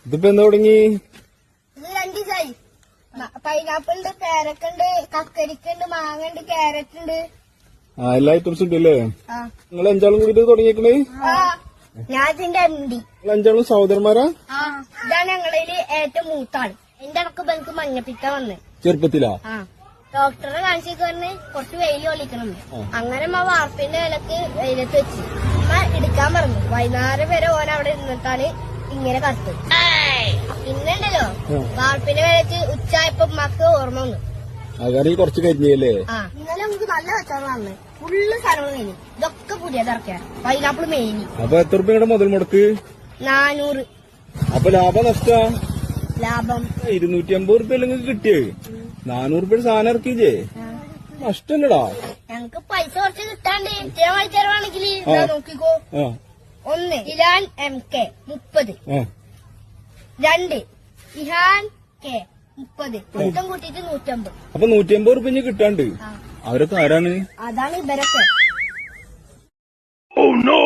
ഇതിപ്പോ എന്താ തുടങ്ങി? ഇത് 2 ദിവസമായി. പൈനാപ്പിൾ ഉണ്ട്, പേരക്കുണ്ട്, കക്കരിക്കുണ്ട്, മാങ്ങ ഉണ്ട്, ക്യാരറ്റ് ഉണ്ട്. എല്ലാ ഐറ്റംസും ഉണ്ട് അല്ലേ? നിങ്ങൾ 5 കൂടിയിട്ട് തുടങ്ങിയേക്കണേ? ഞാൻ ഇതിന്റെ MD. 5 സഹോദരന്മാരാ? ഇതാണ് ഞങ്ങളിൽ ഏറ്റവും മൂത്താണ്. എന്റെ ഇടക്ക് എനിക്ക് മഞ്ഞപ്പിത്ത വന്ന് ചെറുപ്പത്തിലാ? ഡോക്ടറെ കാണിച്ചു പറഞ്ഞ് കുറച്ച് വെയിൽ കൊള്ളിക്കണം. അങ്ങനെ വാർപ്പിന്റെ വിലക്ക് വെയിലത്ത് വെച്ച് എടുക്കാൻ പറഞ്ഞു. വൈകുന്നേരം വരെ ഓൻ അവിടെ ഇരുന്നിട്ടാണ് ഇങ്ങനെ കത്തത്. പിന്നുണ്ടല്ലോ വാർപ്പിന്റെ വിലക്ക് ഉച്ചായപ്പോ മക്ക് ഓർമ്മ വന്നു. അങ്ങനെ കുറച്ച് കരിഞ്ഞല്ലേ? ഇന്നലെ നമുക്ക് നല്ല കച്ചവടം വന്ന് ഫുള്ള് സാധനങ്ങൾ കഴിഞ്ഞു. ഇതൊക്കെ പുതിയതിറക്കിയാണ്. Pineapple many. അപ്പൊ എത്ര രൂപയുടെ മുതൽ മുടക്ക്? 400. അപ്പൊ ലാഭം നഷ്ട? ലാഭം 250 റുപ്യ അല്ലെങ്കിൽ കിട്ടിയേ. 400 റുപ്യ സാധനം ഇറക്കിയില്ലേ? നഷ്ടല്ലടാ. ഞങ്ങക്ക് പൈസ കുറച്ച് കിട്ടാണ്ട് വാങ്ങിച്ചേരുവാണെങ്കിൽ നോക്കിക്കോ. 1 ഇലാൻ MK 30, 2 ഇഹാൻ K 30, മൊത്തം കൂട്ടിയിട്ട് 150. അപ്പൊ 150 റുപ്യ കിട്ടാണ്ട്? അവരൊക്കെ ആരാണ്? അതാണ് ഇവരൊക്കെ. Oh no!